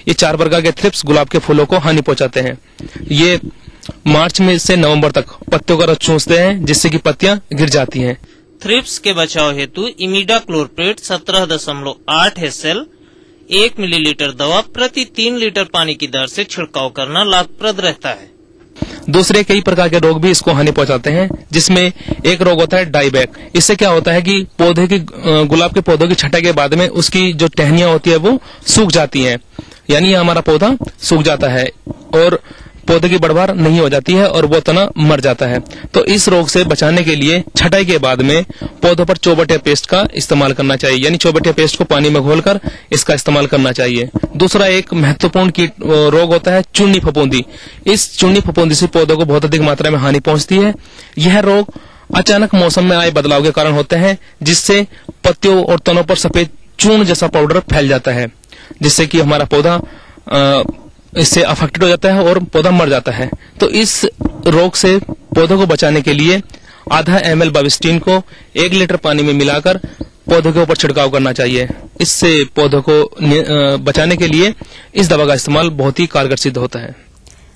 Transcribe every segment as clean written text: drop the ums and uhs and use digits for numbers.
ये 4 प्रकार के थ्रिप्स गुलाब के फूलों को हानि पहुंचाते हैं। ये मार्च में से नवंबर तक पत्तियों का रस चूसते हैं, जिससे कि पत्तियां गिर जाती हैं। थ्रिप्स के बचाव हेतु इमिडाक्लोरप्रिड 17.8 SL 1 मिलीलीटर दवा प्रति 3 लीटर पानी की दर से छिड़काव करना लाभप्रद रहता है। दूसरे कई प्रकार के रोग भी इसको हानि पहुंचाते हैं, जिसमें एक रोग होता है डाईबैक। इससे क्या होता है कि पौधे की गुलाब के पौधों की छटाई के बाद में उसकी जो टहनियां होती है वो सूख जाती हैं, यानी हमारा पौधा सूख जाता है और पौधे की बढ़वार नहीं हो जाती है और वो तना मर जाता है। तो इस रोग से बचाने के लिए छटाई के बाद में पौधों पर चौबटिया पेस्ट का इस्तेमाल करना चाहिए, यानी चौबटिया पेस्ट को पानी में घोलकर इसका इस्तेमाल करना चाहिए। दूसरा एक महत्वपूर्ण कीट रोग होता है चूनी फफूंदी। इस चूनी फफूंदी से पौधों को बहुत अधिक मात्रा में हानि पहुंचती है। यह रोग अचानक मौसम में आए बदलाव के कारण होते हैं, जिससे पत्तियों और तनों पर सफेद चूर्ण जैसा पाउडर फैल जाता है, जिससे कि हमारा पौधा इससे अफेक्टेड हो जाता है और पौधा मर जाता है। तो इस रोग से पौधों को बचाने के लिए आधा ml बाविस्टीन को 1 लीटर पानी में मिलाकर पौधों के ऊपर छिड़काव करना चाहिए। इससे पौधों को बचाने के लिए इस दवा का इस्तेमाल बहुत ही कारगर सिद्ध होता है।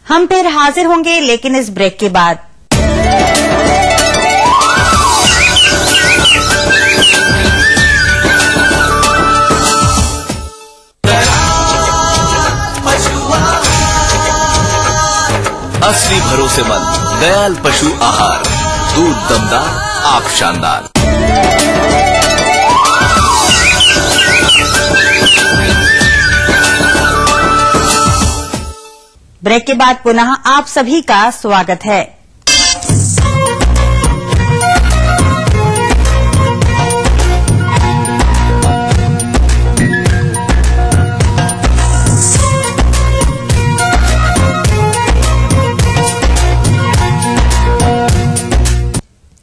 हम फिर हाजिर होंगे, लेकिन इस ब्रेक के बाद। असली भरोसेमंद दयाल पशु आहार, दूध दमदार, आप शानदार। ब्रेक के बाद पुनः आप सभी का स्वागत है।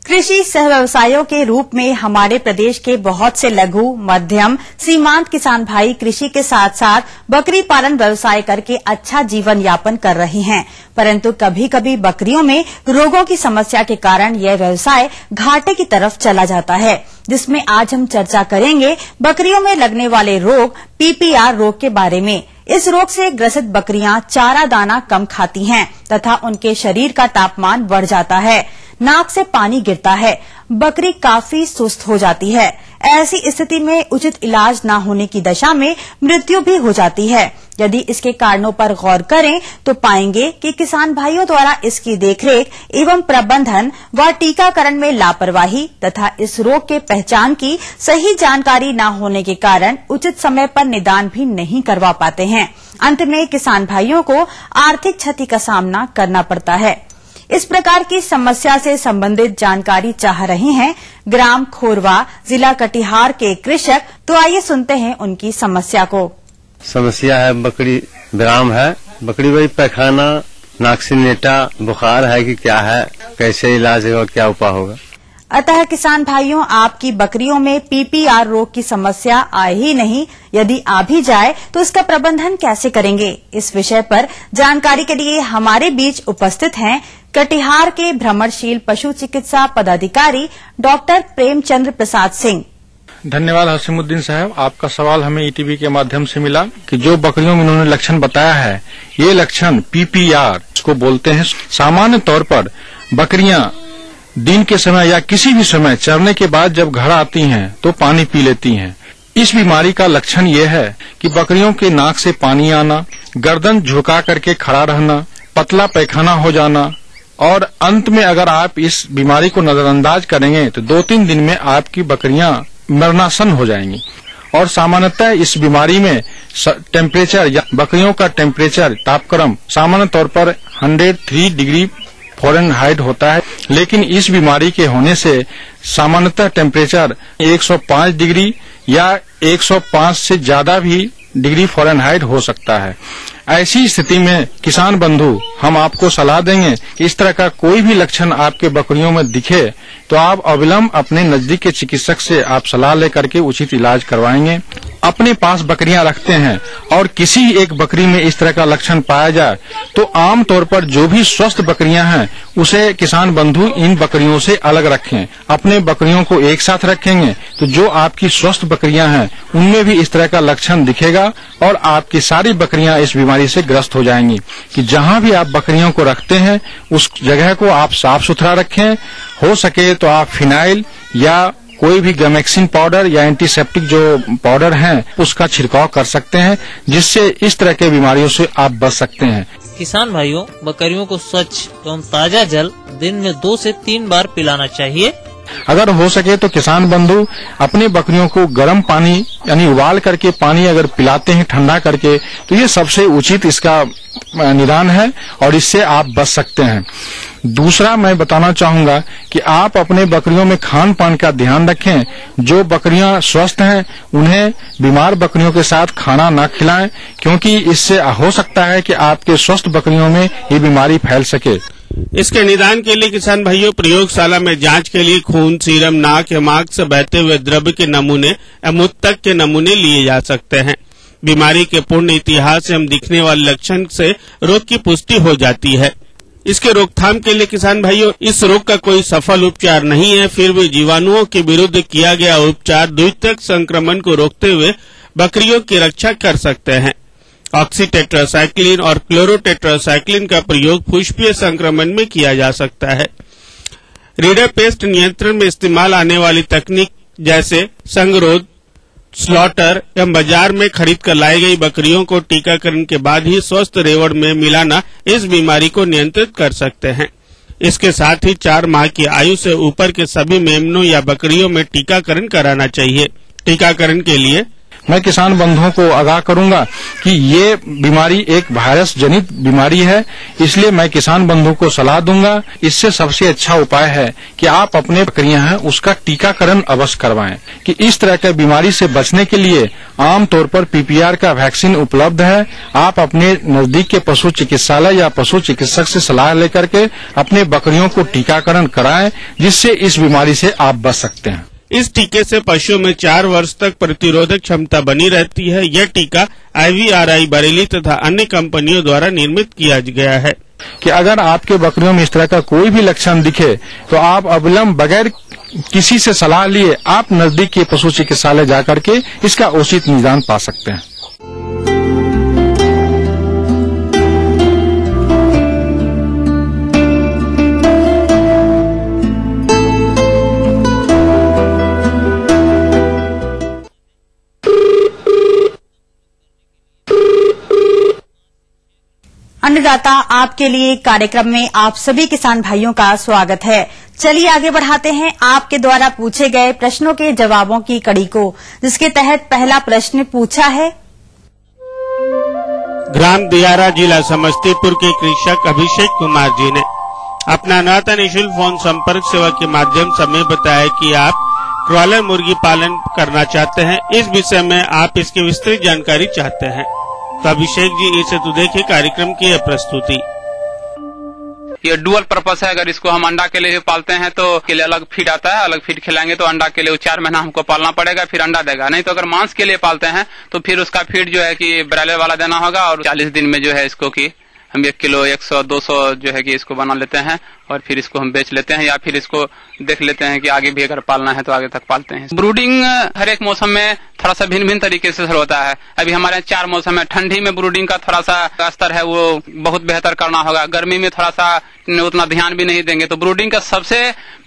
कृषि सह व्यवसायों के रूप में हमारे प्रदेश के बहुत से लघु, मध्यम, सीमांत किसान भाई कृषि के साथ साथ बकरी पालन व्यवसाय करके अच्छा जीवन यापन कर रहे हैं, परंतु कभी कभी बकरियों में रोगों की समस्या के कारण यह व्यवसाय घाटे की तरफ चला जाता है, जिसमें आज हम चर्चा करेंगे बकरियों में लगने वाले रोग PPR रोग के बारे में। इस रोग से ग्रसित बकरियां चारा दाना कम खाती हैं तथा उनके शरीर का तापमान बढ़ जाता है, नाक से पानी गिरता है, बकरी काफी सुस्त हो जाती है। ऐसी स्थिति में उचित इलाज न होने की दशा में मृत्यु भी हो जाती है। यदि इसके कारणों पर गौर करें तो पाएंगे कि किसान भाइयों द्वारा इसकी देखरेख एवं प्रबंधन व टीकाकरण में लापरवाही तथा इस रोग के पहचान की सही जानकारी न होने के कारण उचित समय पर निदान भी नहीं करवा पाते हैं। अंत में किसान भाइयों को आर्थिक क्षति का सामना करना पड़ता है। इस प्रकार की समस्या से संबंधित जानकारी चाह रहे हैं ग्राम खोरवा, जिला कटिहार के कृषक। तो आइए सुनते हैं उनकी समस्या को। समस्या है बकरी विराम है, बकरी वही पैखाना, नाक से नेटा, बुखार है कि क्या है, कैसे इलाज होगा, क्या उपाय होगा। अतः किसान भाइयों, आपकी बकरियों में PPR रोग की समस्या आए ही नहीं, यदि आ भी जाए तो इसका प्रबंधन कैसे करेंगे, इस विषय पर जानकारी के लिए हमारे बीच उपस्थित हैं कटिहार के भ्रमणशील पशु चिकित्सा पदाधिकारी डॉक्टर प्रेमचंद्र प्रसाद सिंह। धन्यवाद हसीमुद्दीन साहब, आपका सवाल हमें ETV के माध्यम से मिला कि जो बकरियों में इन्होंने लक्षण बताया है, ये लक्षण PPR इसको बोलते हैं। सामान्य तौर पर बकरियां दिन के समय या किसी भी समय चरने के बाद जब घर आती हैं तो पानी पी लेती हैं। इस बीमारी का लक्षण ये है कि बकरियों के नाक से पानी आना, गर्दन झुका करके खड़ा रहना, पतला पैखाना हो जाना और अंत में अगर आप इस बीमारी को नजरअंदाज करेंगे तो 2-3 दिन में आपकी बकरियां मरणासन हो जाएंगी। और सामान्यतः इस बीमारी में टेम्परेचर या बकरियों का टेम्परेचर तापक्रम सामान्य तौर पर 103 डिग्री फ़ारेनहाइट होता है, लेकिन इस बीमारी के होने से सामान्यतः टेम्परेचर 105 डिग्री या 105 से ज्यादा भी डिग्री फ़ारेनहाइट हो सकता है। ऐसी स्थिति में किसान बंधु, हम आपको सलाह देंगे कि इस तरह का कोई भी लक्षण आपके बकरियों में दिखे तो आप अविलंब अपने नजदीक के चिकित्सक से आप सलाह लेकर के उचित इलाज करवाएंगे। अपने पास बकरियां रखते हैं और किसी एक बकरी में इस तरह का लक्षण पाया जाए तो आमतौर पर जो भी स्वस्थ बकरियां हैं उसे किसान बंधु इन बकरियों से अलग रखें। अपने बकरियों को एक साथ रखेंगे तो जो आपकी स्वस्थ बकरियां हैं उनमें भी इस तरह का लक्षण दिखेगा और आपकी सारी बकरियां इस बीमारी से ग्रस्त हो जाएंगी। कि जहां भी आप बकरियों को रखते हैं उस जगह को आप साफ सुथरा रखें। हो सके तो आप फिनाइल या कोई भी गैमेक्सिन पाउडर या एंटीसेप्टिक जो पाउडर हैं उसका छिड़काव कर सकते हैं, जिससे इस तरह के बीमारियों से आप बच सकते हैं। किसान भाइयों, बकरियों को स्वच्छ एवं ताजा जल दिन में 2 से 3 बार पिलाना चाहिए। अगर हो सके तो किसान बंधु अपने बकरियों को गर्म पानी यानी उबाल करके पानी अगर पिलाते हैं ठंडा करके तो ये सबसे उचित इसका निदान है और इससे आप बच सकते हैं। दूसरा मैं बताना चाहूंगा कि आप अपने बकरियों में खान पान का ध्यान रखें। जो बकरियां स्वस्थ हैं उन्हें बीमार बकरियों के साथ खाना न खिलाएं, क्योंकि इससे हो सकता है कि आपके स्वस्थ बकरियों में ये बीमारी फैल सके। इसके निदान के लिए किसान भाइयों प्रयोगशाला में जांच के लिए खून, सीरम, नाक या मार्ग से बहते हुए द्रव्य के नमूने या मूत्रक के नमूने लिए जा सकते हैं। बीमारी के पूर्ण इतिहास एवं दिखने वाले लक्षण से रोग की पुष्टि हो जाती है। इसके रोकथाम के लिए किसान भाइयों इस रोग का कोई सफल उपचार नहीं है, फिर भी जीवाणुओं के विरुद्ध किया गया उपचार द्वितीयक संक्रमण को रोकते हुए बकरियों की रक्षा कर सकते हैं। ऑक्सीटेट्रासाइक्लिन और क्लोरोटेट्रासाइक्लिन का प्रयोग पुष्पीय संक्रमण में किया जा सकता है। रीडर पेस्ट नियंत्रण में इस्तेमाल आने वाली तकनीक जैसे संगरोध, स्लॉटर एवं बाजार में खरीद कर लाई गई बकरियों को टीकाकरण के बाद ही स्वस्थ रेवड़ में मिलाना इस बीमारी को नियंत्रित कर सकते हैं। इसके साथ ही 4 माह की आयु से ऊपर के सभी मेमनों या बकरियों में टीकाकरण कराना चाहिए। टीकाकरण के लिए मैं किसान बंधुओं को आगाह करूंगा कि ये बीमारी एक वायरस जनित बीमारी है, इसलिए मैं किसान बंधु को सलाह दूंगा इससे सबसे अच्छा उपाय है कि आप अपने बकरियां हैं उसका टीकाकरण अवश्य करवाएं। कि इस तरह के बीमारी से बचने के लिए आमतौर पर पीपीआर का वैक्सीन उपलब्ध है। आप अपने नजदीक के पशु चिकित्सालय या पशु चिकित्सक से सलाह लेकर के अपने बकरियों को टीकाकरण कराएं, जिससे इस बीमारी से आप बच सकते हैं। इस टीके से पशुओं में 4 वर्ष तक प्रतिरोधक क्षमता बनी रहती है। यह टीका IVRI बरेली तथा अन्य कंपनियों द्वारा निर्मित किया गया है। कि अगर आपके बकरियों में इस तरह का कोई भी लक्षण दिखे तो आप अविलंब बगैर किसी से सलाह लिए आप नजदीक के पशु चिकित्सालय जाकर के इसका उचित निदान पा सकते हैं। अन्नदाता आपके लिए कार्यक्रम में आप सभी किसान भाइयों का स्वागत है। चलिए आगे बढ़ाते हैं आपके द्वारा पूछे गए प्रश्नों के जवाबों की कड़ी को, जिसके तहत पहला प्रश्न पूछा है। ग्राम दियारा, जिला समस्तीपुर के कृषक अभिषेक कुमार जी ने अपना नाता निःशुल्क फोन संपर्क सेवा के माध्यम से हमें बताया कि आप क्रॉलर मुर्गी पालन करना चाहते हैं। इस विषय में आप इसकी विस्तृत जानकारी चाहते हैं। तो अभिषेक जी, इसे तो देखिए कार्यक्रम की यह प्रस्तुति। ये डुअल पर्पस है। अगर इसको हम अंडा के लिए पालते हैं तो के लिए अलग फीड आता है, अलग फीड खिलाएंगे तो अंडा के लिए 4 महीना हमको पालना पड़ेगा, फिर अंडा देगा। नहीं तो अगर मांस के लिए पालते हैं तो फिर उसका फीड जो है कि ब्रायलर वाला देना होगा और 40 दिन में जो है इसको कि हम 1 किलो 100 200 जो है कि इसको बना लेते हैं और फिर इसको हम बेच लेते हैं, या फिर इसको देख लेते हैं कि आगे भी अगर पालना है तो आगे तक पालते हैं। ब्रूडिंग हर एक मौसम में थोड़ा सा भिन्न भिन्न तरीके से होता है। अभी हमारे 4 मौसम है। ठंडी में ब्रूडिंग का थोड़ा सा स्तर है वो बहुत बेहतर करना होगा। गर्मी में थोड़ा सा उतना ध्यान भी नहीं देंगे। तो ब्रूडिंग का सबसे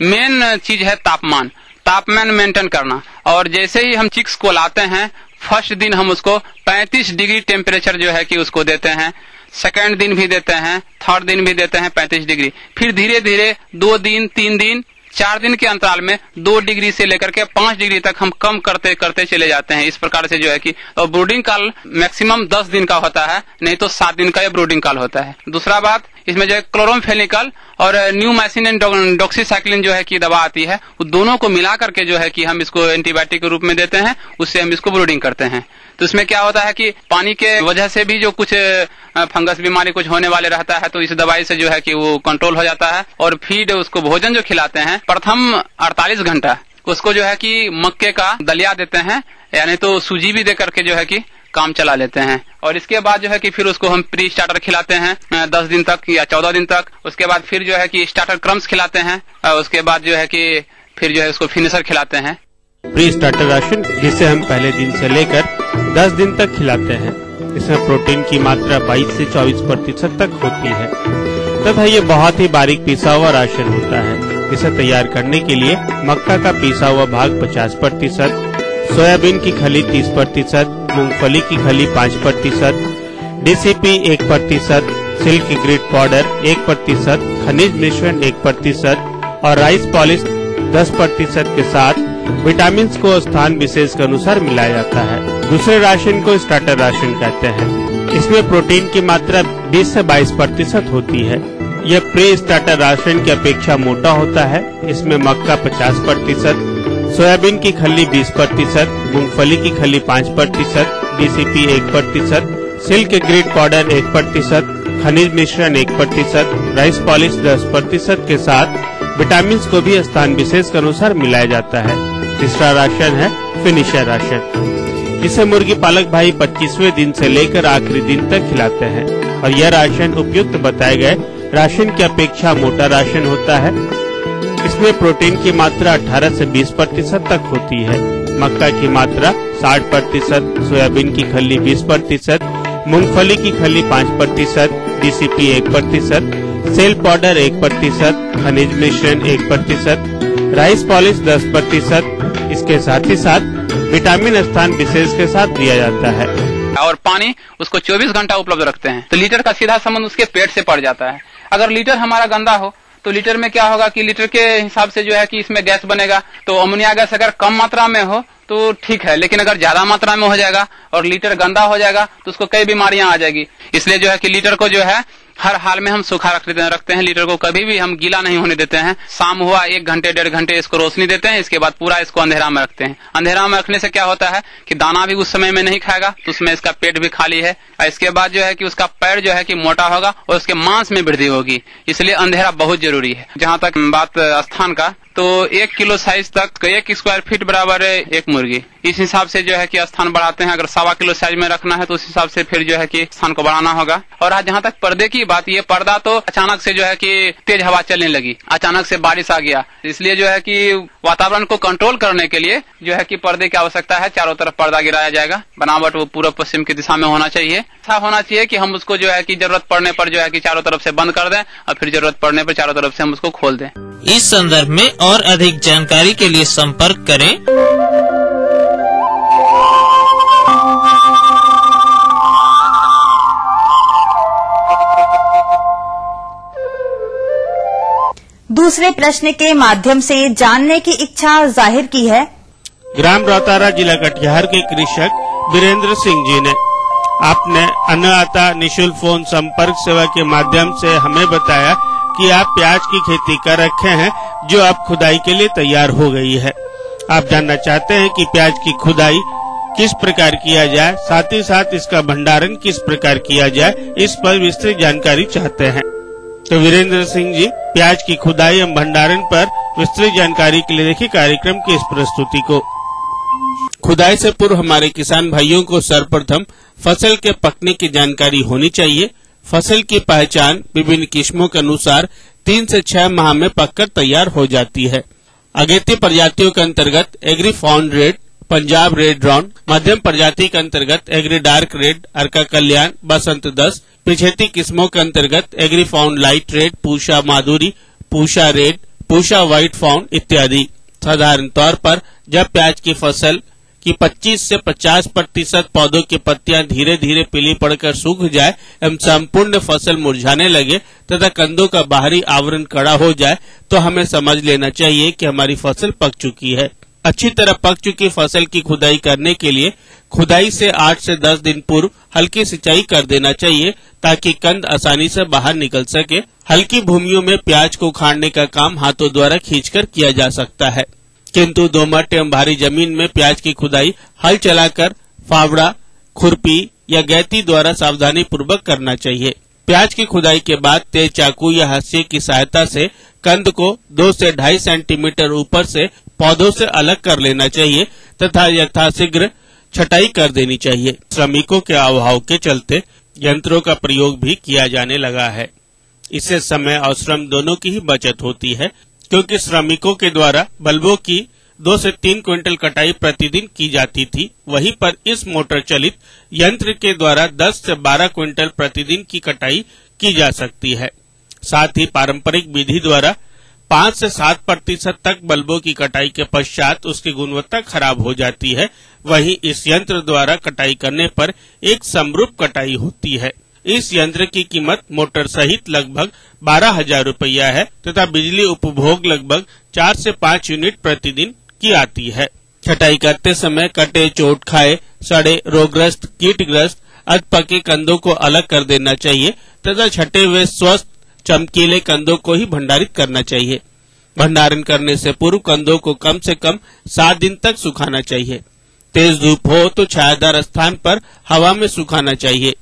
मेन चीज है तापमान मेंटेन करना। और जैसे ही हम चिक्स को लाते हैं, फर्स्ट दिन हम उसको 35 डिग्री टेम्परेचर जो है कि उसको देते हैं, सेकेंड दिन भी देते हैं, थर्ड दिन भी देते हैं 35 डिग्री। फिर धीरे धीरे 2 दिन 3 दिन 4 दिन के अंतराल में 2 डिग्री से लेकर के 5 डिग्री तक हम कम करते करते चले जाते हैं। इस प्रकार से जो है कि और ब्रूडिंग काल मैक्सिमम 10 दिन का होता है, नहीं तो 7 दिन का ये ब्रूडिंग काल होता है। दूसरा बात, इसमें जो है क्लोरोमफेनिकल और न्यूमाइसिन एंड डॉक्सीसाइक्लिन जो है कि दवा आती है, वो दोनों को मिला करके जो है कि हम इसको एंटीबायोटिक के रूप में देते हैं, उससे हम इसको ब्रूडिंग करते हैं। तो इसमें क्या होता है कि पानी के वजह से भी जो कुछ फंगस बीमारी कुछ होने वाले रहता है, तो इस दवाई से जो है कि वो कंट्रोल हो जाता है। और फीड उसको भोजन जो खिलाते हैं, प्रथम 48 घंटा उसको जो है कि मक्के का दलिया देते हैं यानी तो सूजी भी दे करके जो है कि काम चला लेते हैं। और इसके बाद जो है कि फिर उसको हम प्री स्टार्टर खिलाते हैं 10 दिन तक या 14 दिन तक। उसके बाद फिर जो है कि स्टार्टर क्रम्स खिलाते हैं और उसके बाद जो है कि फिर जो है उसको फिनिशर खिलाते हैं। प्री स्टार्टर राशन जिसे हम पहले दिन से लेकर 10 दिन तक खिलाते हैं, इसमें प्रोटीन की मात्रा 22 से 24% तक होती है तथा ये बहुत ही बारीक पिसा हुआ राशन होता है। इसे तैयार करने के लिए मक्का का पिसा हुआ भाग 50%, सोयाबीन की खली 30%, मूंगफली की खली 5%, DCP 1%, सिल्क ग्रिड पाउडर 1%, खनिज मिश्रण 1% और राइस पॉलिश 10% के साथ विटामिन को स्थान विशेष के अनुसार मिलाया जाता है। दूसरे राशन को स्टार्टर राशन कहते हैं। इसमें प्रोटीन की मात्रा 20 से 22% होती है। यह प्री स्टार्टर राशन की अपेक्षा मोटा होता है। इसमें मक्का 50%, सोयाबीन की खली 20%, मूंगफली की खली 5%, DCP 1%, सिल्क ग्रिड पाउडर 1%, खनिज मिश्रण 1%, राइस पॉलिश 10% के साथ विटामिन को भी स्थान विशेष के अनुसार मिलाया जाता है। तीसरा राशन है फिनिशर राशन, जिसे मुर्गी पालक भाई 25वें दिन से लेकर आखिरी दिन तक खिलाते हैं और यह राशन उपयुक्त बताए गए राशन की अपेक्षा मोटा राशन होता है। इसमें प्रोटीन की मात्रा 18 से 20% तक होती है। मक्का की मात्रा 60%, सोयाबीन की खली 20%, मूंगफली की खली 5%, DCP 1%, सेल पाउडर 1%, खनिज मिश्रण 1%, राइस पॉलिश 10%। इसके साथ ही साथ विटामिन स्थान विशेष के साथ दिया जाता है और पानी उसको 24 घंटा उपलब्ध रखते हैं। तो लीटर का सीधा संबंध उसके पेट से पड़ जाता है। अगर लीटर हमारा गंदा हो तो लीटर में क्या होगा कि लीटर के हिसाब से जो है कि इसमें गैस बनेगा। तो अमोनिया गैस अगर कम मात्रा में हो तो ठीक है, लेकिन अगर ज्यादा मात्रा में हो जाएगा और लीटर गंदा हो जाएगा तो उसको कई बीमारियां आ जाएगी। इसलिए जो है कि लीटर को जो है हर हाल में हम सूखा रखते हैं। लीटर को कभी भी हम गीला नहीं होने देते हैं। शाम हुआ 1 घंटे 1.5 घंटे इसको रोशनी देते हैं। इसके बाद पूरा इसको अंधेरा में रखते हैं। अंधेरा में रखने से क्या होता है कि दाना भी उस समय में नहीं खाएगा, तो उसमें इसका पेट भी खाली है। और इसके बाद जो है कि उसका पैर जो है कि मोटा होगा और उसके मांस में वृद्धि होगी। इसलिए अंधेरा बहुत जरूरी है। जहाँ तक बात स्थान का, तो 1 किलो साइज तक 1 स्क्वायर फीट बराबर है 1 मुर्गी। इस हिसाब से जो है कि स्थान बढ़ाते हैं। अगर 1.25 किलो साइज में रखना है तो उस हिसाब से फिर जो है कि स्थान को बढ़ाना होगा। और आज जहाँ तक पर्दे की बात, ये पर्दा तो अचानक से जो है कि तेज हवा चलने लगी, अचानक से बारिश आ गया। इसलिए जो है कि वातावरण को कंट्रोल करने के लिए जो है कि पर्दे की आवश्यकता है। चारों तरफ पर्दा गिराया जाएगा। बनावट वो पूर्व पश्चिम की दिशा में होना चाहिए। ऐसा होना चाहिए कि हम उसको जो है कि जरूरत पड़ने पर जो है कि चारों तरफ से बंद कर दें और फिर जरूरत पड़ने पर चारों तरफ से हम उसको खोल दें। इस संदर्भ में और अधिक जानकारी के लिए संपर्क करें। दूसरे प्रश्न के माध्यम से जानने की इच्छा जाहिर की है। ग्राम रौतारा, जिला कटिहार के कृषक वीरेंद्र सिंह जी ने आपने अन्नदाता निःशुल्क फोन संपर्क सेवा के माध्यम से हमें बताया कि आप प्याज की खेती कर रखे हैं जो अब खुदाई के लिए तैयार हो गई है। आप जानना चाहते हैं कि प्याज की खुदाई किस प्रकार किया जाए, साथ ही साथ इसका भंडारण किस प्रकार किया जाए, इस पर विस्तृत जानकारी चाहते हैं। तो वीरेंद्र सिंह जी प्याज की खुदाई एवं भंडारण पर विस्तृत जानकारी के लिए देखिए कार्यक्रम की इस प्रस्तुति को। खुदाई से पूर्व हमारे किसान भाइयों को सर्वप्रथम फसल के पकने की जानकारी होनी चाहिए। फसल की पहचान विभिन्न किस्मों के अनुसार 3 से 6 माह में पककर तैयार हो जाती है। अगेती प्रजातियों के अंतर्गत Agrifound red, Punjab red brown, मध्यम प्रजाति के अंतर्गत agri dark red, Arka Kalyan, Basant 10, पिछेती किस्मों के अंतर्गत Agrifound light red, Pusa Madhuri, Pusa red, Pusa white found इत्यादि। साधारण तौर पर जब प्याज की फसल की 25 से 50% पौधों की पत्तियां धीरे धीरे पीली पड़कर सूख जाए एवं संपूर्ण फसल मुरझाने लगे तथा कंदों का बाहरी आवरण कड़ा हो जाए तो हमें समझ लेना चाहिए कि हमारी फसल पक चुकी है। अच्छी तरह पक चुकी फसल की खुदाई करने के लिए खुदाई से 8 से 10 दिन पूर्व हल्की सिंचाई कर देना चाहिए ताकि कंद आसानी से बाहर निकल सके। हल्की भूमियों में प्याज को उखाड़ने का काम हाथों द्वारा खींचकर किया जा सकता है, किंतु दोमट एवं भारी जमीन में प्याज की खुदाई हल चलाकर फावड़ा, खुरपी या गैती द्वारा सावधानी पूर्वक करना चाहिए। प्याज की खुदाई के बाद तेज चाकू या हंसिया की सहायता से कंद को 2 से 2.5 सेंटीमीटर ऊपर से पौधों से अलग कर लेना चाहिए तथा यथाशीघ्र छटाई कर देनी चाहिए। श्रमिकों के अभाव के चलते यंत्रों का प्रयोग भी किया जाने लगा है। इससे समय और श्रम दोनों की ही बचत होती है, क्योंकि श्रमिकों के द्वारा बल्बों की 2 से 3 क्विंटल कटाई प्रतिदिन की जाती थी, वहीं पर इस मोटर चलित यंत्र के द्वारा 10 से 12 क्विंटल प्रतिदिन की कटाई की जा सकती है। साथ ही पारंपरिक विधि द्वारा 5 से 7% तक बल्बों की कटाई के पश्चात उसकी गुणवत्ता खराब हो जाती है। वहीं इस यंत्र द्वारा कटाई करने पर एक समरूप कटाई होती है। इस यंत्र की कीमत मोटर सहित लगभग 12,000 रुपया है तथा बिजली उपभोग लगभग 4 से 5 यूनिट प्रतिदिन की आती है। छटाई करते समय कटे, चोट खाए, सड़े, रोगग्रस्त, कीटग्रस्त, अधपके कंदों को अलग कर देना चाहिए तथा छटे हुए स्वस्थ चमकीले कंदों को ही भंडारित करना चाहिए। भंडारण करने से पूर्व कंदों को कम से कम 7 दिन तक सुखाना चाहिए। तेज धूप हो तो छायादार स्थान पर हवा में सुखाना चाहिए।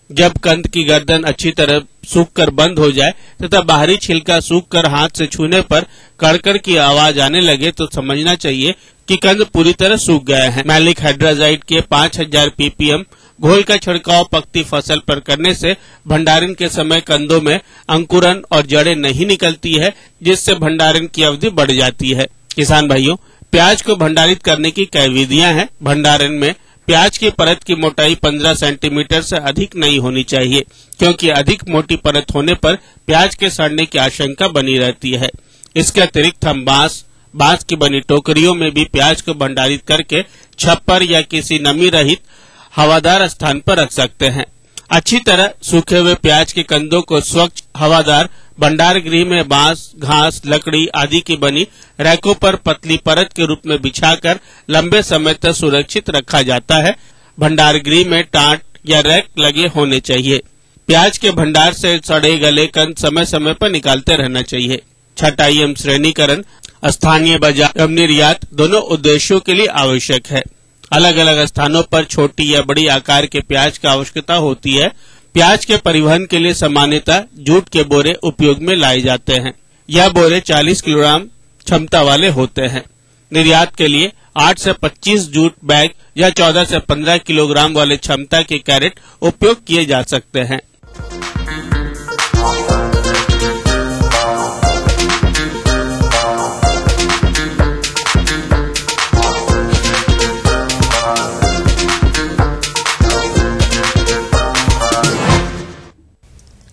जब कंद की गर्दन अच्छी तरह सूखकर बंद हो जाए तथा बाहरी छिलका सूखकर हाथ से छूने पर कड़कड़ की आवाज आने लगे तो समझना चाहिए कि कंद पूरी तरह सूख गया है। मैलिक हाइड्राजाइड के 5000 ppm घोल का छिड़काव पकती फसल पर करने से भंडारण के समय कंदों में अंकुरन और जड़ें नहीं निकलती है, जिससे भंडारण की अवधि बढ़ जाती है। किसान भाइयों, प्याज को भंडारित करने की कई विधियां हैं। भंडारण में प्याज की परत की मोटाई 15 सेंटीमीटर से अधिक नहीं होनी चाहिए, क्योंकि अधिक मोटी परत होने पर प्याज के सड़ने की आशंका बनी रहती है। इसके अतिरिक्त हम बांस की बनी टोकरियों में भी प्याज को भंडारित करके छप्पर या किसी नमी रहित हवादार स्थान पर रख सकते हैं। अच्छी तरह सूखे हुए प्याज के कंदों को स्वच्छ हवादार भंडार गृह में बांस, घास, लकड़ी आदि की बनी रैकों पर पतली परत के रूप में बिछाकर लंबे समय तक सुरक्षित रखा जाता है। भंडार गृह में टाट या रैक लगे होने चाहिए। प्याज के भंडार से सड़े गले कंद समय समय पर निकालते रहना चाहिए। छटाई एवं श्रेणीकरण स्थानीय बाजार एवं निर्यात दोनों उद्देश्यों के लिए आवश्यक है। अलग अलग स्थानों पर छोटी या बड़ी आकार के प्याज की आवश्यकता होती है। प्याज के परिवहन के लिए सामान्यतः जूट के बोरे उपयोग में लाए जाते हैं। यह बोरे 40 किलोग्राम क्षमता वाले होते हैं। निर्यात के लिए 8 से 25 जूट बैग या 14 से 15 किलोग्राम वाले क्षमता के कैरेट उपयोग किए जा सकते हैं।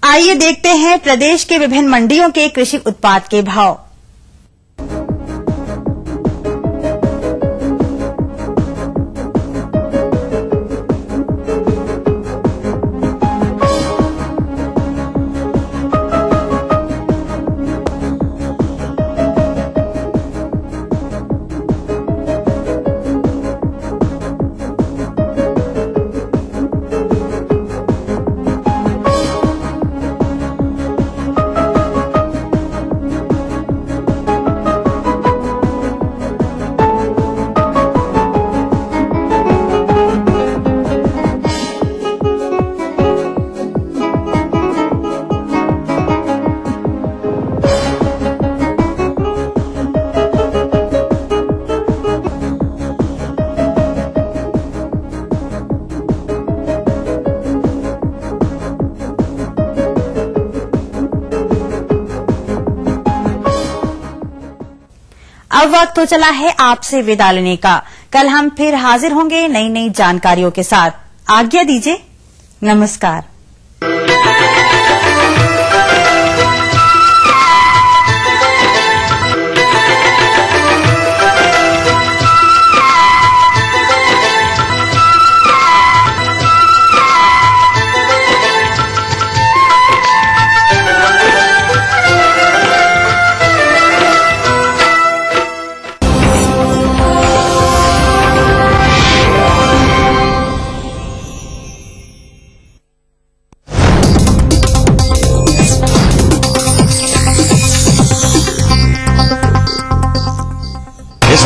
आइए देखते हैं प्रदेश के विभिन्न मंडियों के कृषि उत्पाद के भाव। अब वक्त तो चला है आपसे विदा लेने का। कल हम फिर हाजिर होंगे नई नई जानकारियों के साथ। आज्ञा दीजिए, नमस्कार।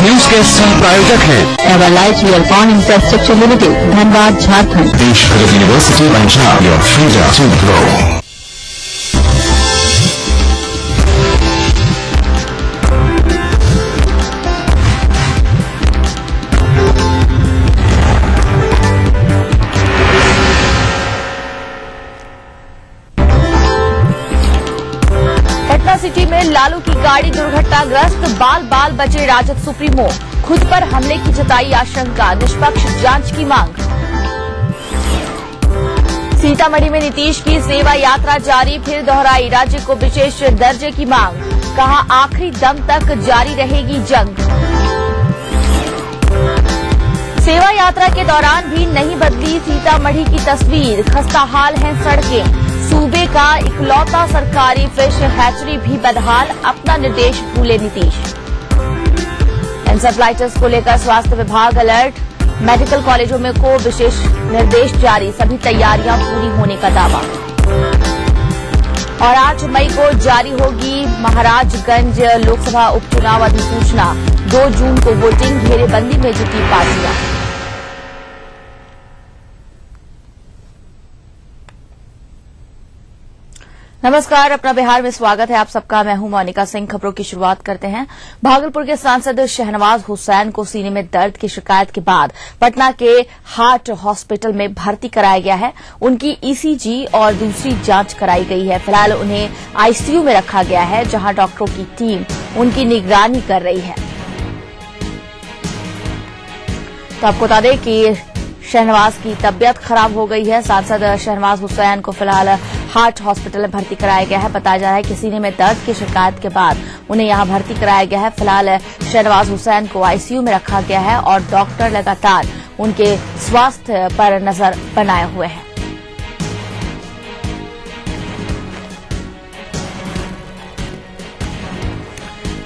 न्यूज के सह प्रायोजक हैं Everlight Realcon infrastructure limited, Dhanbad, Jharkhand. Desh university Punjab, your freedom to grow. University में लालू की गाड़ी दुर्घटनाग्रस्त, बाल बाल बचे राजद सुप्रीमो, खुद पर हमले की जताई आशंका, निष्पक्ष जांच की मांग। सीतामढ़ी में नीतीश की सेवा यात्रा जारी, फिर दोहराई राज्य को विशेष दर्जे की मांग, कहा आखिरी दम तक जारी रहेगी जंग। सेवा यात्रा के दौरान भी नहीं बदली सीतामढ़ी की तस्वीर, खस्ता हाल है सड़कें, सूबे का इकलौता सरकारी फिश हैचरी भी बदहाल, अपना निर्देश भूले नीतीश। एंसेफ्लाइटिस को लेकर स्वास्थ्य विभाग अलर्ट, मेडिकल कॉलेजों में को विशेष निर्देश जारी, सभी तैयारियां पूरी होने का दावा। और 8 मई को जारी होगी महाराजगंज लोकसभा उपचुनाव अधिसूचना, 2 जून को वोटिंग, घेरेबंदी में जुटी पार्टियां। नमस्कार, अपना बिहार में स्वागत है आप सबका। मैं हूं मोनिका सिंह। खबरों की शुरुआत करते हैं। भागलपुर के सांसद शहनवाज हुसैन को सीने में दर्द की शिकायत के बाद पटना के हार्ट हॉस्पिटल में भर्ती कराया गया है। उनकी ईसीजी और दूसरी जांच कराई गई है। फिलहाल उन्हें आईसीयू में रखा गया है, जहां डॉक्टरों की टीम उनकी निगरानी कर रही है। तो आपको बता दें कि शहनवाज की तबियत खराब हो गई है। सांसद शहनवाज हुसैन को फिलहाल हार्ट हॉस्पिटल में भर्ती कराया गया है। बताया जा रहा है कि सीने में दर्द की शिकायत के बाद उन्हें यहां भर्ती कराया गया है। फिलहाल शहनवाज हुसैन को आईसीयू में रखा गया है और डॉक्टर लगातार उनके स्वास्थ्य पर नजर बनाए हुए हैं।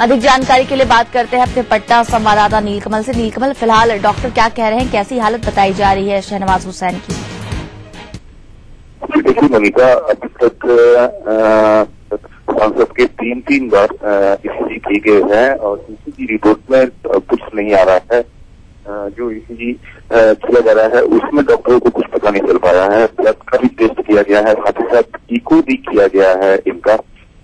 अधिक जानकारी के लिए बात करते हैं अपने पटना संवाददाता नीलकमल से। नीलकमल, फिलहाल डॉक्टर क्या कह रहे हैं, कैसी हालत बताई जा रही है शहनवाज हुसैन की? देखिए मोनिका, अभी तक सांसद के 3 बार ईसीजी किए गए हैं और ईसीजी रिपोर्ट में कुछ नहीं आ रहा है। जो ईसीजी किया जा रहा है उसमें डॉक्टरों को कुछ पता नहीं चल पाया है। ब्लड का भी टेस्ट किया गया है, साथ ही साथ इको भी किया गया है। इनका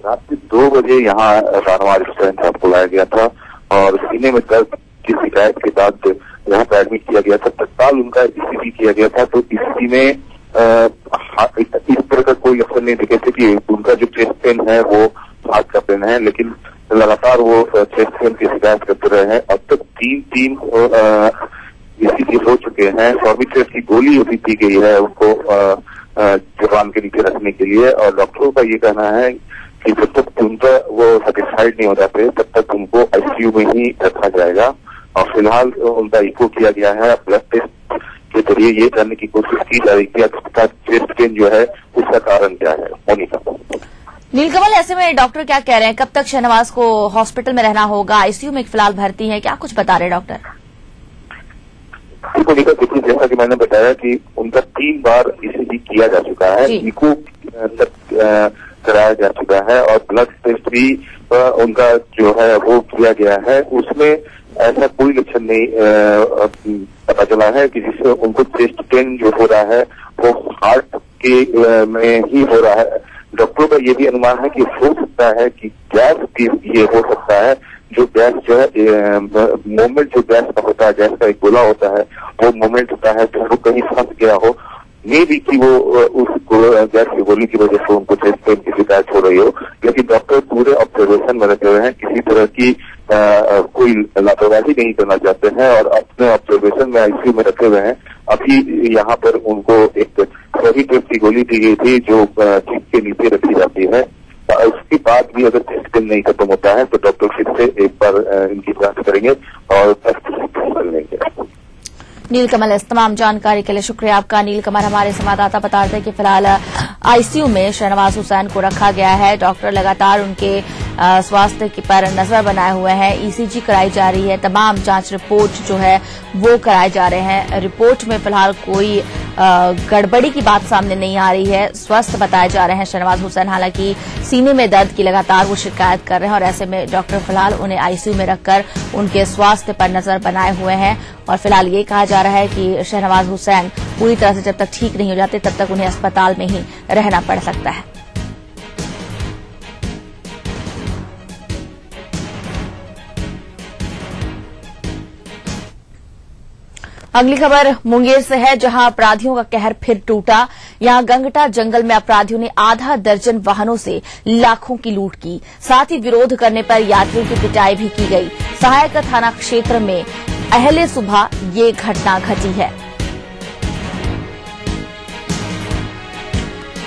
रात के 2 बजे यहाँ शहनवाज हुसैन साहब को लाया गया था और सीने में दर्द की शिकायत के बाद यहाँ पर एडमिट किया गया था। तत्काल उनका ईसीजी किया गया था, तो ईसीजी में इस तरह का कोई असर नहीं दिखे थे कि उनका जो चेस्ट पेन है वो हार्ट का पेन है, लेकिन लगातार वो चेस्ट पेन की शिकायत करते रहे हैं। अब तक 3 ईसीजी हो चुके हैं। सॉर्बिट्रेट की गोली अभी दी गई है उनको जुबान के नीचे रखने के लिए और डॉक्टरों का ये कहना है कि जब तक उनका वो सेटिस्फाइड नहीं हो जाते तब तक उनको आईसीयू में ही रखा जाएगा। और फिलहाल उनका इको किया गया है। ब्लड टेस्ट के जरिए ये जानने की कोशिश की जा रही है कि उसका चेस्ट पेन जो है उसका कारण क्या है। मोनिका, नीलकमल, ऐसे में डॉक्टर क्या कह रहे हैं, कब तक शहनवाज को हॉस्पिटल में रहना होगा? आईसीयू में फिलहाल भर्ती है, क्या कुछ बता रहे डॉक्टर? मोनिका, देखिए जैसा कि मैंने बताया कि उनका 3 बार ईसीजी किया जा चुका है, इको तक कराया जा चुका है और ब्लड टेस्ट भी उनका जो है वो किया गया है। उसमें ऐसा कोई लक्षण नहीं पता चला है कि जिससे उनको चेस्ट पेन जो हो रहा है वो हार्ट के में ही हो रहा है। डॉक्टरों का ये भी अनुमान है कि हो सकता है कि गैस भी ये हो सकता है। जो गैस जो है मोमेंट जो गैस का होता है, गैस का एक गोला होता है, वो मोमेंट होता है तो वो कहीं फंस गया हो, ये भी कि वो उस गैस की गोली की वजह से उनको चेस्ट पेन की शिकायत हो रही हो। लेकिन डॉक्टर पूरे ऑब्जर्वेशन में रखे हुए हैं, किसी तरह की कोई लापरवाही नहीं करना चाहते हैं और अपने ऑब्जर्वेशन में आईसीयू में रखे हुए हैं। अभी यहाँ पर उनको एक सॉर्बिट्रेट की गोली दी गई थी जो जीभ के नीचे रखी जाती है। उसके बाद भी अगर चेस्ट पेन नहीं खत्म होता है तो डॉक्टर फिर से एक बार इनकी जांच करेंगे और टेस्ट लेंगे। नीलकमल, इस तमाम जानकारी के लिए शुक्रिया आपका। नीलकमल हमारे संवाददाता बता रहे थे कि फिलहाल आईसीयू में शहनवाज हुसैन को रखा गया है। डॉक्टर लगातार उनके स्वास्थ्य पर नजर बनाए हुए हैं। ईसीजी कराई जा रही है, तमाम जांच रिपोर्ट जो है वो कराए जा रहे हैं। रिपोर्ट में फिलहाल कोई गड़बड़ी की बात सामने नहीं आ रही है। स्वस्थ बताए जा रहे हैं शहनवाज हुसैन, हालांकि सीने में दर्द की लगातार वो शिकायत कर रहे हैं और ऐसे में डॉक्टर फिलहाल उन्हें आईसीयू में रखकर उनके स्वास्थ्य पर नजर बनाए हुए हैं। और फिलहाल ये कहा जा रहा है कि शहनवाज हुसैन पूरी तरह से जब तक ठीक नहीं हो जाते तब तक उन्हें अस्पताल में ही रहना पड़ सकता है। अगली खबर मुंगेर से है, जहां अपराधियों का कहर फिर टूटा। यहां गंगटा जंगल में अपराधियों ने आधा दर्जन वाहनों से लाखों की लूट की। साथ ही विरोध करने पर यात्रियों की पिटाई भी की गई। सहायक थाना क्षेत्र में अहले सुबह ये घटना घटी है।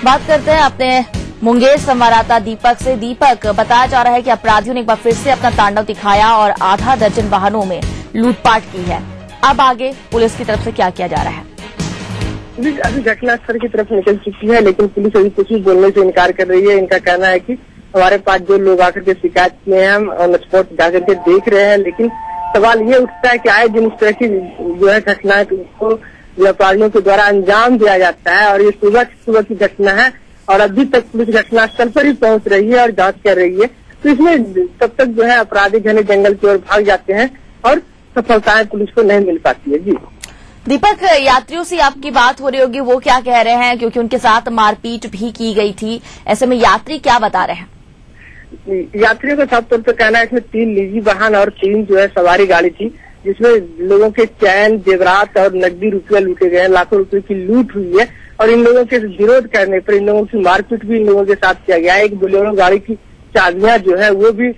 बात करते हैं अपने मुंगेर संवाददाता दीपक से। दीपक, बताया जा रहा है कि अपराधियों ने एक बार फिर से अपना तांडव दिखाया और आधा दर्जन वाहनों में लूटपाट की है। अब आगे पुलिस की तरफ से क्या किया जा रहा है? पुलिस अभी घटनास्थल की तरफ निकल चुकी है, लेकिन पुलिस अभी कुछ भी बोलने से इनकार कर रही है। इनका कहना है कि हमारे पास जो लोग आकर के शिकायत किए हैं, हम ऑन स्पॉट जाकर के देख रहे हैं। लेकिन सवाल ये उठता है कि आए दिन इस तरह की जो है घटनाएं को व्यापारियों के द्वारा अंजाम दिया जाता है, और ये सुबह की घटना है और अभी तक पुलिस घटनास्थल पर ही पहुंच रही है और जांच कर रही है। तो इसमें तब तक जो है अपराधी घने जंगल की ओर भाग जाते हैं और सफलताएं पुलिस को नहीं मिल पाती है। जी दीपक, यात्रियों से आपकी बात हो रही होगी, वो क्या कह रहे हैं? क्योंकि उनके साथ मारपीट भी की गई थी, ऐसे में यात्री क्या बता रहे हैं? यात्रियों का साफ तौर पर कहना है इसमें 3 निजी वाहन और 3 जो है सवारी गाड़ी थी, जिसमें लोगों के चैन, जेवरात और नकदी रुपया लूटे गए हैं। लाखों रुपए की लूट हुई है और इन लोगों के विरोध करने पर इन लोगों की मारपीट भी इन लोगों के साथ किया गया है। एक बोलेरो गाड़ी की चाबियां जो है वो भी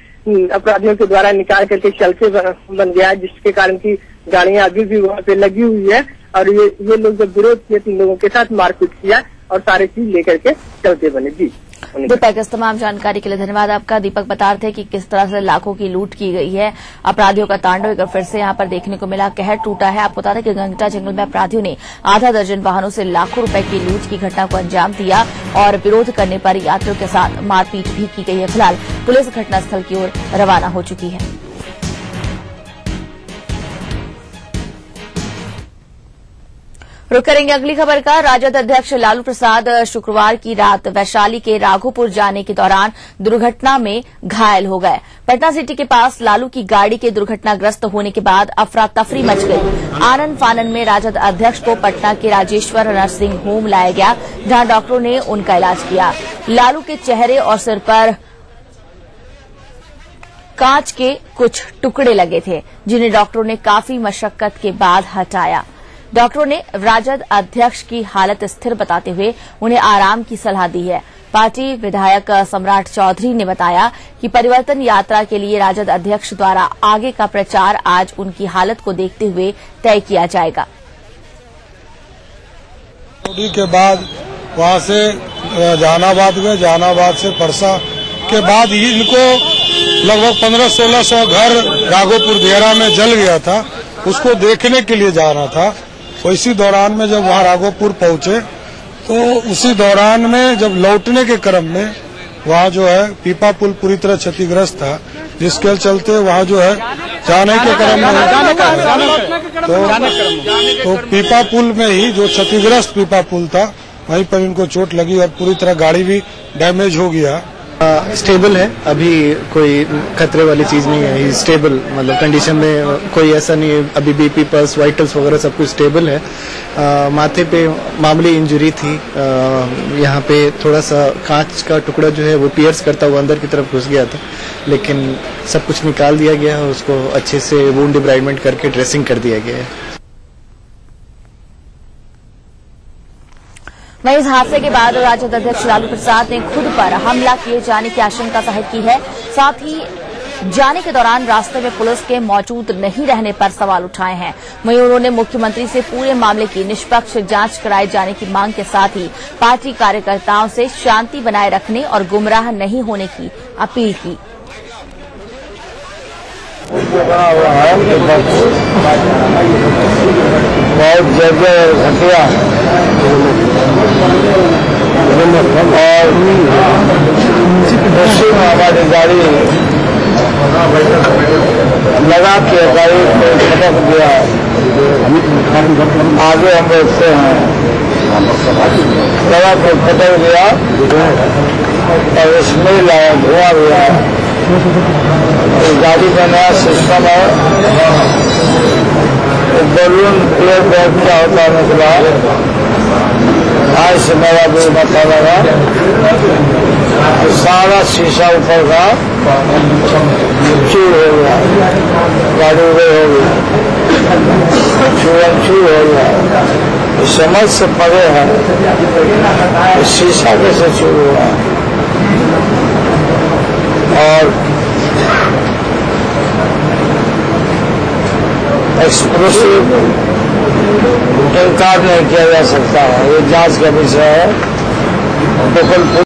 अपराधियों के द्वारा निकाल करके चलते बन गया है, जिसके कारण की गाड़ियां अभी भी वहाँ पे लगी हुई है। और ये लोग जब विरोध किए तो इन लोगों के साथ मारपीट किया और सारी चीज लेकर के चलते बने। जी दीपक, इस तमाम जानकारी के लिए धन्यवाद आपका। दीपक बता रहे थे कि किस तरह से लाखों की लूट की गई है। अपराधियों का तांडव एक बार फिर से यहां पर देखने को मिला, कहर टूटा है। आपको बता दें कि गंगटा जंगल में अपराधियों ने आधा दर्जन वाहनों से लाखों रुपए की लूट की घटना को अंजाम दिया और विरोध करने पर यात्रियों के साथ मारपीट भी की गई है। फिलहाल पुलिस घटनास्थल की ओर रवाना हो चुकी है। रुक करेंगे अगली खबर का। राजद अध्यक्ष लालू प्रसाद शुक्रवार की रात वैशाली के राघोपुर जाने के दौरान दुर्घटना में घायल हो गए। पटना सिटी के पास लालू की गाड़ी के दुर्घटनाग्रस्त होने के बाद अफरा तफरी मच गई। आनन फानन में राजद अध्यक्ष को पटना के राजेश्वर नर्सिंग होम लाया गया, जहां डॉक्टरों ने उनका इलाज किया। लालू के चेहरे और सिर पर कांच के कुछ टुकड़े लगे थे, जिन्हें डॉक्टरों ने काफी मशक्कत के बाद हटाया। डॉक्टरों ने राजद अध्यक्ष की हालत स्थिर बताते हुए उन्हें आराम की सलाह दी है। पार्टी विधायक सम्राट चौधरी ने बताया कि परिवर्तन यात्रा के लिए राजद अध्यक्ष द्वारा आगे का प्रचार आज उनकी हालत को देखते हुए तय किया जाएगा। के बाद वहां से जहानाबाद गए, जहानाबाद से परसा के बाद ही इनको लगभग 1500-1600 घर राघोपुर दियारा में जल गया था, उसको देखने के लिए जाना था। तो इसी दौरान में जब वहाँ राघोपुर पहुंचे तो उसी दौरान में जब लौटने के क्रम में वहाँ जो है पीपा पुल पूरी तरह क्षतिग्रस्त था, जिसके चलते वहाँ जो है जाने के क्रम में तो पीपा पुल में ही जो क्षतिग्रस्त पीपा पुल था वहीं पर इनको चोट लगी और पूरी तरह गाड़ी भी डैमेज हो गया। स्टेबल है, अभी कोई खतरे वाली चीज नहीं है। स्टेबल मतलब कंडीशन में कोई ऐसा नहीं है। अभी बीपी, पल्स, वाइटल्स वगैरह सब कुछ स्टेबल है। माथे पे मामूली इंजरी थी, यहाँ पे थोड़ा सा कांच का टुकड़ा जो है वो पियर्स करता हुआ अंदर की तरफ घुस गया था, लेकिन सब कुछ निकाल दिया गया है। उसको अच्छे से वुंड डिब्राइडमेंट करके ड्रेसिंग कर दिया गया है। वहीं इस हादसे के बाद राजद अध्यक्ष लालू प्रसाद ने खुद पर हमला किए जाने की आशंका जाहिर की है। साथ ही जाने के दौरान रास्ते में पुलिस के मौजूद नहीं रहने पर सवाल उठाए हैं। वहीं उन्होंने मुख्यमंत्री से पूरे मामले की निष्पक्ष जांच कराए जाने की मांग के साथ ही पार्टी कार्यकर्ताओं से शांति बनाए रखने और गुमराह नहीं होने की अपील की। बहुत जगह घटिया और पश्चिम हमारी गाड़ी लगा के गाड़ी को खटक गया। आगे हम देखते हैं लगा के खटक गया और इसमें लाया धुआं गया। गाड़ी का नया सिस्टम है, बलून एयर बैग क्या होता है निकला ढाई से मेरा भी पता लगा, सारा शीशा ऊपर का चूर हो गया, गाड़ी उड़े हो गई, चूर हो गया। समझ से परे है, शीशा कैसे चूर हुआ। और एक्सप्लोसिव इनकार नहीं किया जा सकता है, ये जांच का विषय है।